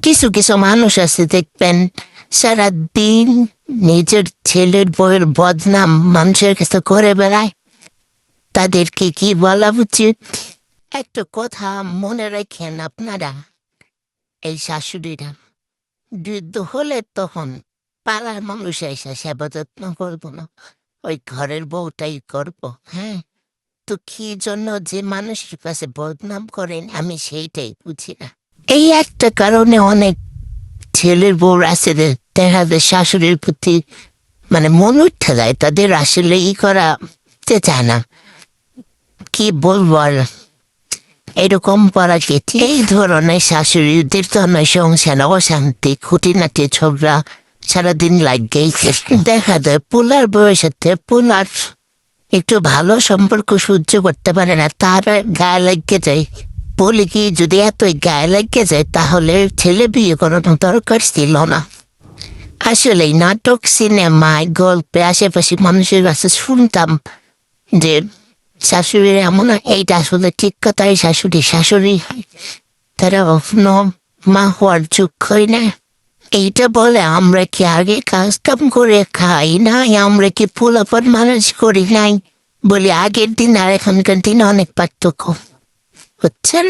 কিছু কিছু মানুষ আছে দেখবেন সারাদিন নিজের ছেলের বউয়ের বদনাম মানুষের কাছে করে বেড়ায়। তাদেরকে কি বলা উচিত? একটা কথা মনে রাখেন আপনারা, এই শাশুড়িরা যুদ্ধ হলে তখন পাড়ার মানুষ এসে সেবা যত্ন করবো না, ওই ঘরের বউটাই করবো। হ্যাঁ, তো কি জন্য যে মানুষের কাছে বদনাম করেন আমি সেইটাই বুঝি না। এই একটা কারণে অনেক ছেলের বউ আছে দেখা যায় শাশুড়ির প্রতি মানে মন উঠে যায়, তাদের আসলে করা চায় না। কি বলবো আর, এরকম করা কি এই ধরনের শাশুড়িদের জন্য সংসার অশান্তি খুঁটিনাটি ঝগড়া সারাদিন লাগেই। দেখা যায় পোলার বউয়ের সাথে পোলার একটু ভালো সম্পর্ক সহ্য করতে পারে না, তার গায়ে লেগে যায়। বলি কি, যদি এতই গায়ে লেগে যায় তাহলে ছেলে বিয়ে করানো দরকার ছিল না। আসলে নাটক সিনেমায় গল্পে আশেপাশে মানুষের কাছে শুনতাম যে শাশুড়ির এমন, এইটা আসলে ঠিক কথাই। শাশুড়ি শাশুড়ি তারা কখনো মা হওয়ার যোগ হয় না। এইটা বলে আমরা কি আগে কাজ কাম করে খাই না, আমরা কি পোলাপান মানুষ করি নাই? বলি আগের দিন আর এখনকার দিন অনেক পার্থক্য, বুঝছেন?